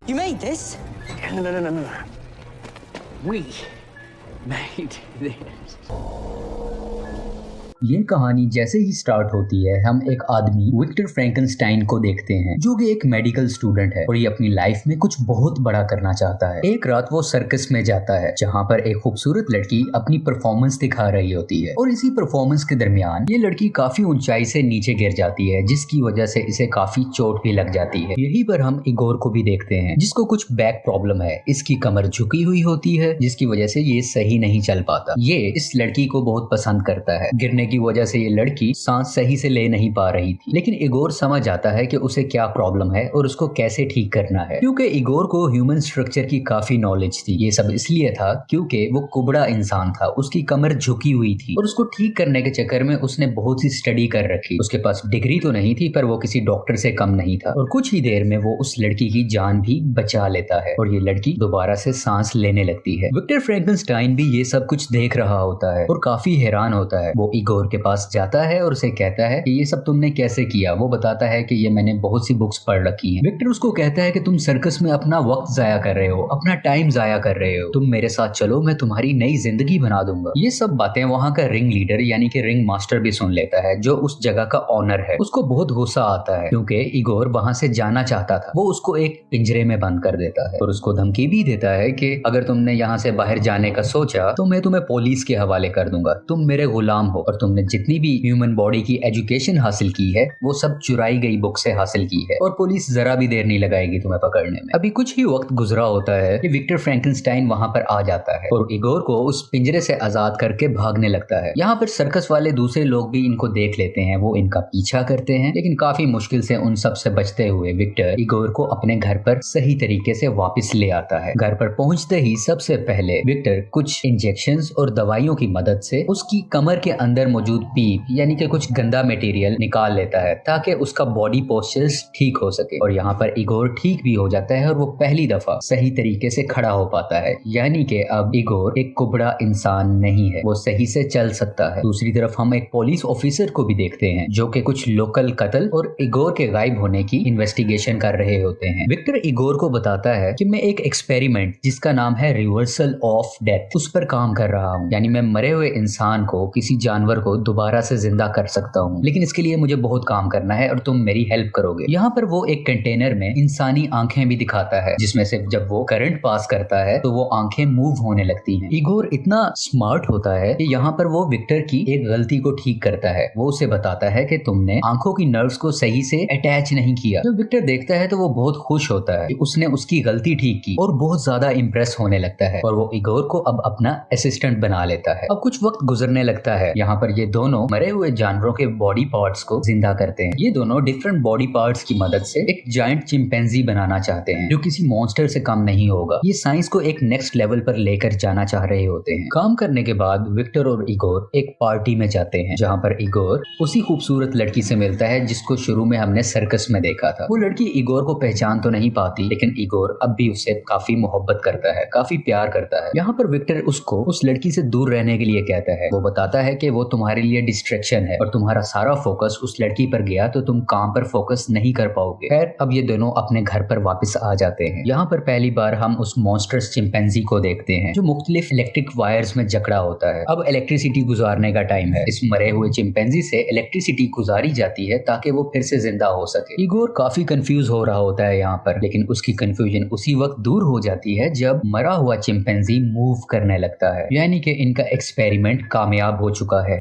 You made this? No. We made this. ये कहानी जैसे ही स्टार्ट होती है हम एक आदमी विक्टर फ्रैंकेनस्टाइन को देखते हैं जो कि एक मेडिकल स्टूडेंट है और ये अपनी लाइफ में कुछ बहुत बड़ा करना चाहता है। एक रात वो सर्कस में जाता है जहाँ पर एक खूबसूरत लड़की अपनी परफॉर्मेंस दिखा रही होती है और इसी परफॉर्मेंस के दरमियान ये लड़की काफी ऊंचाई से नीचे गिर जाती है जिसकी वजह से इसे काफी चोट भी लग जाती है। यहीं पर हम इगोर को भी देखते हैं जिसको कुछ बैक प्रॉब्लम है, इसकी कमर झुकी हुई होती है जिसकी वजह से ये सही नहीं चल पाता। ये इस लड़की को बहुत पसंद करता है। गिरने की वजह से ये लड़की सांस सही से ले नहीं पा रही थी, लेकिन इगोर समझ आता है कि उसे क्या प्रॉब्लम है और उसको कैसे ठीक करना है। क्योंकि इगोर को ह्यूमन स्ट्रक्चर की काफी नॉलेज थी। ये सब इसलिए था क्योंकि वो कुबड़ा इंसान था, उसकी कमर झुकी हुई थी और उसको ठीक करने के चक्कर में उसने बहुत सी स्टडी कर रखी। उसके पास डिग्री तो नहीं थी पर वो किसी डॉक्टर से कम नहीं था और कुछ ही देर में वो उस लड़की की जान भी बचा लेता है और ये लड़की दोबारा से सांस लेने लगती है। विक्टर फ्रैंकेनस्टाइन भी ये सब कुछ देख रहा होता है और काफी हैरान होता है। वो इगोर के पास जाता है और उसे कहता है कि ये सब तुमने कैसे किया। वो बताता है कि ये मैंने बहुत सी बुक्स पढ़ रखी हैं। विक्टर उसको कहता है कि तुम सर्कस में अपना वक्त जाया कर रहे हो, अपना टाइम जाया कर रहे हो, तुम मेरे साथ चलो, मैं तुम्हारी नई जिंदगी बना दूंगा। ये सब बातें वहाँ का रिंग लीडर यानी कि रिंग मास्टर भी सुन लेता है जो उस जगह का ऑनर है। उसको बहुत गुस्सा आता है क्योंकि इगोर वहाँ से जाना चाहता था। वो उसको एक पिंजरे में बंद कर देता है और उसको धमकी भी देता है कि अगर तुमने यहाँ से बाहर जाने का सोचा तो मैं तुम्हें पुलिस के हवाले कर दूंगा, तुम मेरे गुलाम हो और तुमने जितनी भी ह्यूमन बॉडी की एजुकेशन हासिल की है वो सब चुराई गई बुक से हासिल की है और पुलिस जरा भी देर नहीं लगाएगी तुम्हें पकड़ने में। अभी कुछ ही वक्त गुजरा होता है कि विक्टर फ्रैंकेनस्टाइन वहां पर आ जाता है और इगोर को उस पिंजरे से आजाद करके भागने लगता है। यहाँ पर सर्कस वाले दूसरे लोग भी इनको देख लेते हैं, वो इनका पीछा करते हैं, लेकिन काफी मुश्किल से उन सब से बचते हुए विक्टर इगोर को अपने घर पर सही तरीके से वापस ले आता है। घर पर पहुंचते ही सबसे पहले विक्टर कुछ इंजेक्शंस और दवाइयों की मदद से उसकी कमर के अंदर मौजूद पीप यानी कि कुछ गंदा मटेरियल निकाल लेता है ताकि उसका बॉडी पोस्चर्स ठीक हो सके और यहाँ पर इगोर ठीक भी हो जाता है और वो पहली दफा सही तरीके से खड़ा हो पाता है। यानी कि अब इगोर एक कुबड़ा इंसान नहीं है, वो सही से चल सकता है। दूसरी तरफ हम एक पुलिस ऑफिसर को भी देखते हैं जो कि कुछ लोकल कत्ल और इगोर के गायब होने की इन्वेस्टिगेशन कर रहे होते हैं। विक्टर इगोर को बताता है कि मैं एक एक्सपेरिमेंट जिसका नाम है रिवर्सल ऑफ डेथ उस पर काम कर रहा हूँ, यानी मैं मरे हुए इंसान को, किसी जानवर को दोबारा से जिंदा कर सकता हूँ, लेकिन इसके लिए मुझे बहुत काम करना है और तुम मेरी हेल्प करोगे। यहाँ पर वो एक कंटेनर में इंसानी आंखें भी दिखाता है जिसमें से जब वो करंट पास करता है तो वो आंखें मूव होने लगती हैं। इगोर इतना स्मार्ट होता है कि यहाँ पर वो विक्टर की एक गलती को ठीक करता है। वो उसे बताता है कि तुमने आंखों की नर्व्स को सही से अटैच नहीं किया। जब विक्टर देखता है तो वो बहुत खुश होता है कि उसने उसकी गलती ठीक की और बहुत ज्यादा इम्प्रेस होने लगता है और वो इगोर को अब अपना असिस्टेंट बना लेता है। अब कुछ वक्त गुजरने लगता है। यहाँ पर ये दोनों मरे हुए जानवरों के बॉडी पार्ट्स को जिंदा करते हैं। ये दोनों डिफरेंट बॉडी पार्ट्स की मदद से एक जायंट चिंपैंजी बनाना चाहते हैं जो किसी मॉन्स्टर से कम नहीं होगा। ये साइंस को एक नेक्स्ट लेवल पर लेकर जाना चाह रहे होते हैं। काम करने के बाद विक्टर और इगोर एक पार्टी में जाते हैं जहाँ पर इगोर उसी खूबसूरत लड़की से मिलता है जिसको शुरू में हमने सर्कस में देखा था। वो लड़की इगोर को पहचान तो नहीं पाती, लेकिन इगोर अब भी उससे काफी मोहब्बत करता है, काफी प्यार करता है। यहाँ पर विक्टर उसको उस लड़की से दूर रहने के लिए कहता है। वो बताता है कि वो तुम्हारे लिए डिस्ट्रैक्शन है और तुम्हारा सारा फोकस उस लड़की पर गया तो तुम काम पर फोकस नहीं कर पाओगे। खैर अब ये दोनों अपने घर पर वापस आ जाते हैं। यहाँ पर पहली बार हम उस मॉन्स्टर्स चिंपैंजी को देखते हैं जो मुख्तलिफ इलेक्ट्रिक वायर्स में जकड़ा होता है। अब इलेक्ट्रिसिटी गुजारने का टाइम है। इस मरे हुए चिंपैंजी से इलेक्ट्रिसिटी गुजारी जाती है ताकि वो फिर से जिंदा हो सके। इगोर काफी कंफ्यूज हो रहा होता है यहाँ पर, लेकिन उसकी कंफ्यूजन उसी वक्त दूर हो जाती है जब मरा हुआ चिंपैंजी मूव करने लगता है, यानी कि इनका एक्सपेरिमेंट कामयाब हो चुका है।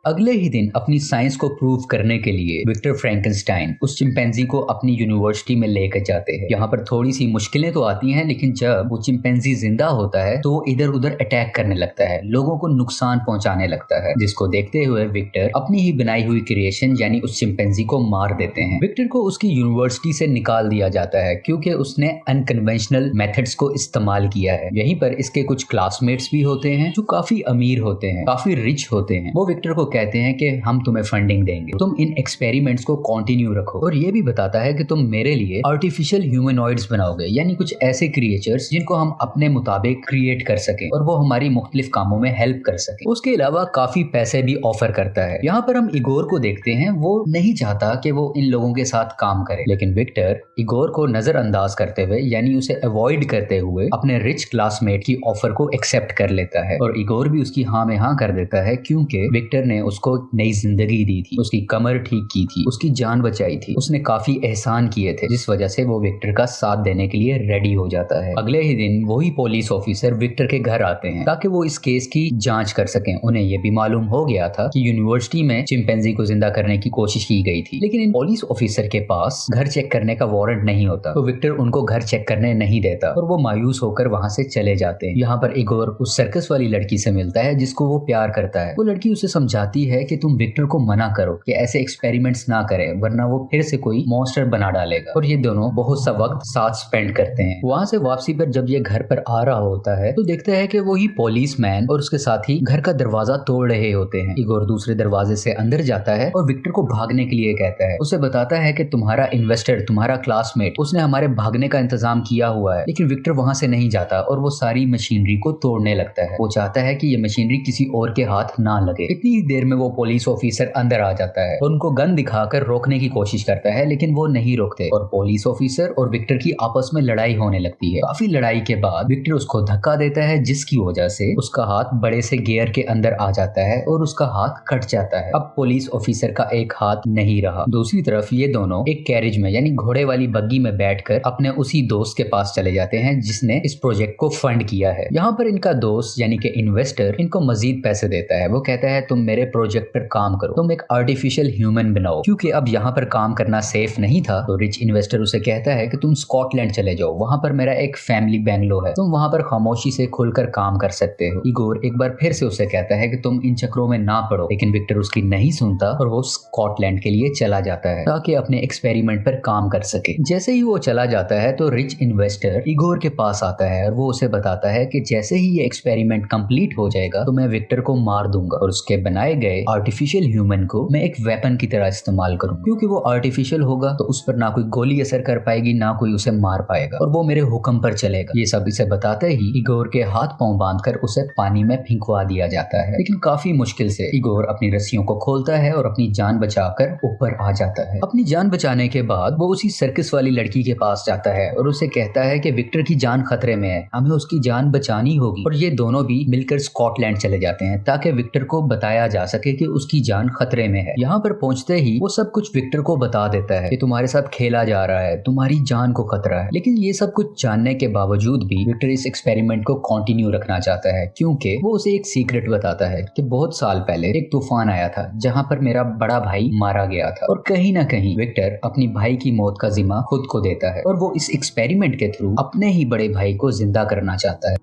अगले ही दिन अपनी साइंस को प्रूव करने के लिए विक्टर फ्रैंकेनस्टाइन उस चिंपैंजी को अपनी यूनिवर्सिटी में लेकर जाते हैं। यहाँ पर थोड़ी सी मुश्किलें तो आती हैं, लेकिन जब वो चिंपैंजी जिंदा होता है तो वो इधर उधर अटैक करने लगता है, लोगों को नुकसान पहुंचाने लगता है, जिसको देखते हुए विक्टर अपनी ही बनाई हुई क्रिएशन यानी उस चिंपैंजी को मार देते हैं। विक्टर को उसकी यूनिवर्सिटी से निकाल दिया जाता है क्योंकि उसने अनकन्वेंशनल मेथड्स को इस्तेमाल किया है। यहीं पर इसके कुछ क्लासमेट्स भी होते हैं जो काफी अमीर होते हैं, काफी रिच होते हैं। वो विक्टर को कहते हैं कि हम तुम्हें फंडिंग देंगे, तुम इन एक्सपेरिमेंट्स को कंटिन्यू रखो। और ये भी बताता है कि तुम मेरे लिए आर्टिफिशियल ह्यूमनॉइड्स बनाओगे, यानी कुछ ऐसे क्रिएचर्स जिनको हम अपने मुताबिक क्रिएट कर सकें और वो हमारी मुख्तलिफ कामों में हेल्प कर सकें। उसके अलावा काफी पैसे भी ऑफर करता है। यहाँ पर हम इगोर को देखते हैं, वो नहीं चाहता कि वो इन लोगों के साथ काम करे, लेकिन विक्टर इगोर को नजरअंदाज करते हुए यानी उसे अवॉइड करते हुए अपने रिच क्लासमेट की ऑफर को एक्सेप्ट कर लेता है। और इगोर भी उसकी हाँ में हाँ कर देता है, क्योंकि विक्टर ने उसको नई जिंदगी दी थी, उसकी कमर ठीक की थी, उसकी जान बचाई थी, उसने काफी एहसान किए थे, जिस वजह से वो विक्टर का साथ देने के लिए रेडी हो जाता है। अगले ही दिन वही पुलिस ऑफिसर विक्टर के घर आते हैं ताकि वो इस केस की जांच कर सकें। उन्हें ये भी मालूम हो गया था कि यूनिवर्सिटी में चिंपैंजी को जिंदा करने की कोशिश की गई थी, लेकिन इन पुलिस ऑफिसर के पास घर चेक करने का वारंट नहीं होता, तो विक्टर उनको घर चेक करने नहीं देता और वो मायूस होकर वहां से चले जाते हैं। यहाँ पर इगोर उस सर्कस वाली लड़की से मिलता है जिसको वो प्यार करता है। वो लड़की उसे समझाती है कि तुम विक्टर को मना करो कि ऐसे एक्सपेरिमेंट्स ना करे, वरना वो फिर से कोई मॉन्स्टर बना डालेगा। और ये दोनों बहुत सा वक्त साथ स्पेंड करते हैं। वहां से वापसी पर जब ये घर पर आ रहा होता है तो देखता है कि वही पुलिसमैन और उसके साथी घर का दरवाजा तोड़ रहे होते हैं। इगोर दूसरे दरवाजे से अंदर जाता है और विक्टर को भागने के लिए कहता है। उसे बताता है कि तुम्हारा इन्वेस्टर, तुम्हारा क्लासमेट, उसने हमारे भागने का इंतजाम किया हुआ है। लेकिन विक्टर वहां से नहीं जाता और वो सारी मशीनरी को तोड़ने लगता है। वो चाहता है कि ये मशीनरी किसी और के हाथ ना लगे। इतनी ही देर में वो पुलिस ऑफिसर अंदर आ जाता है और उनको गन दिखाकर रोकने की कोशिश करता है, लेकिन वो नहीं रोकते और पुलिस ऑफिसर और विक्टर की आपस में लड़ाई होने लगती है। काफी लड़ाई के बाद विक्टर उसको धक्का देता है, जिसकी वजह से उसका हाथ बड़े से गियर के अंदर आ जाता है और उसका हाथ कट जाता है। अब पुलिस ऑफिसर का एक हाथ नहीं रहा। दूसरी तरफ ये दोनों एक कैरेज में यानी घोड़े वाली बग्गी में बैठकर अपने उसी दोस्त के पास चले जाते हैं जिसने इस प्रोजेक्ट को फंड किया है। यहाँ पर इनका दोस्त यानी कि इन्वेस्टर इनको मजीद पैसे देता है। वो कहता है तुम मेरे प्रोजेक्ट पर काम करो, तुम एक आर्टिफिशियल ह्यूमन बनाओ। क्योंकि अब यहाँ पर काम करना सेफ नहीं था तो रिच इन्वेस्टर उसे कहता है कि तुम स्कॉटलैंड चले जाओ, वहां पर मेरा एक फैमिली बैंगलो है, तुम वहां पर खामोशी से खुलकर काम कर सकते हो। इगोर एक बार फिर से उसे कहता है कि तुम इन चक्रों में ना पड़ो, लेकिन विक्टर उसकी नहीं सुनता और वो स्कॉटलैंड के लिए चला जाता है ताकि अपने एक्सपेरिमेंट पर काम कर सके। जैसे ही वो चला जाता है तो रिच इन्वेस्टर इगोर के पास आता है और वो उसे बताता है कि जैसे ही ये एक्सपेरिमेंट कंप्लीट हो जाएगा तो मैं विक्टर को मार दूंगा और उसके बनाए गए आर्टिफिशियल ह्यूमन को मैं एक वेपन की तरह इस्तेमाल करूं, क्योंकि वो आर्टिफिशियल होगा तो उस पर ना कोई गोली असर कर पाएगी, ना कोई उसे मार पाएगा और वो मेरे हुक्म पर चलेगा। ये सब इसे बताते ही इगोर के हाथ पांव बांधकर उसे पानी में फेंकवा दिया जाता है, लेकिन काफी मुश्किल से इगोर अपनी रस्सियों को खोलता है और अपनी जान बचाकर ऊपर आ जाता है। अपनी जान बचाने के बाद वो उसी सर्कस वाली लड़की के पास जाता है और उसे कहता है कि विक्टर की जान खतरे में है, हमें उसकी जान बचानी होगी। और ये दोनों भी मिलकर स्कॉटलैंड चले जाते हैं ताकि विक्टर को बताया जा सके कि उसकी जान खतरे में है। यहाँ पर पहुंचते ही वो सब कुछ विक्टर को बता देता है कि तुम्हारे साथ खेला जा रहा है, तुम्हारी जान को खतरा है। लेकिन ये सब कुछ जानने के बावजूद भी विक्टर इस एक्सपेरिमेंट को कंटिन्यू रखना चाहता है, क्योंकि वो उसे एक सीक्रेट बताता है कि बहुत साल पहले एक तूफान आया था जहाँ पर मेरा बड़ा भाई मारा गया था और कहीं ना कहीं विक्टर अपनी भाई की मौत का जिम्मा खुद को देता है और वो इस एक्सपेरिमेंट के थ्रू अपने ही बड़े भाई को जिंदा करना चाहता है।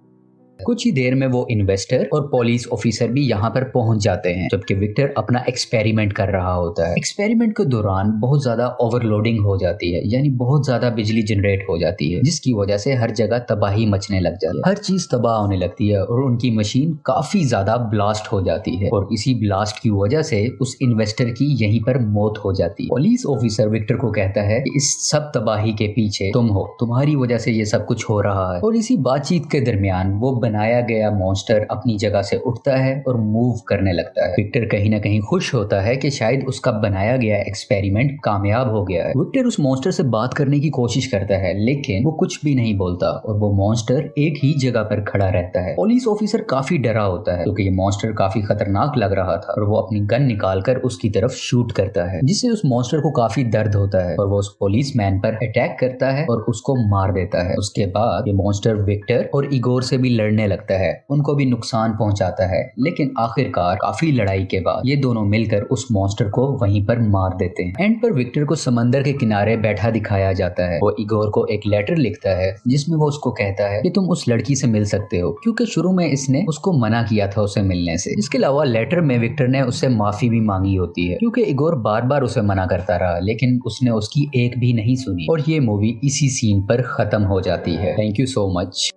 कुछ ही देर में वो इन्वेस्टर और पुलिस ऑफिसर भी यहाँ पर पहुंच जाते हैं जबकि विक्टर अपना एक्सपेरिमेंट कर रहा होता है। एक्सपेरिमेंट के दौरान बहुत ज्यादा ओवरलोडिंग हो जाती है, यानी बहुत ज्यादा बिजली जनरेट हो जाती है, जिसकी वजह से हर जगह तबाही मचने लग जाती है, हर चीज तबाह होने लगती है और उनकी मशीन काफी ज्यादा ब्लास्ट हो जाती है और इसी ब्लास्ट की वजह से उस इन्वेस्टर की यहीं पर मौत हो जाती है। पुलिस ऑफिसर विक्टर को कहता है कि इस सब तबाही के पीछे तुम हो, तुम्हारी वजह से ये सब कुछ हो रहा है। और इसी बातचीत के दरमियान वो बनाया गया मॉन्स्टर अपनी जगह से उठता है और मूव करने लगता है। विक्टर कहीं ना कहीं खुश होता है कि शायद उसका बनाया गया एक्सपेरिमेंट कामयाब हो गया है। विक्टर उस मॉन्स्टर से बात करने की कोशिश करता है लेकिन वो कुछ भी नहीं बोलता और वो मॉन्स्टर एक ही जगह पर खड़ा रहता है। पुलिस ऑफिसर काफी डरा होता है क्योंकि ये मॉन्स्टर काफी खतरनाक लग रहा था और वो अपनी गन निकालकर उसकी तरफ शूट करता है, जिससे उस मॉन्स्टर को काफी दर्द होता है और वो उस पुलिस मैन पर अटैक करता है और उसको मार देता है। उसके बाद ये मॉन्स्टर विक्टर और इगोर से भी लड़ने लगता है, उनको भी नुकसान पहुंचाता है, लेकिन आखिरकार काफी लड़ाई के बाद ये दोनों मिलकर उस मॉन्स्टर को वहीं पर मार देते हैं। एंड पर विक्टर को समंदर के किनारे बैठा दिखाया जाता है। वो इगोर को एक लेटर लिखता है जिसमें वो उसको कहता है कि तुम उस लड़की से मिल सकते हो, क्योंकि शुरू में इसने उसको मना किया था उसे मिलने से। इसके अलावा लेटर में विक्टर ने उससे माफी भी मांगी होती है क्योंकि इगोर बार बार उसे मना करता रहा, लेकिन उसने उसकी एक भी नहीं सुनी। और ये मूवी इसी सीन पर खत्म हो जाती है। Thank you so much.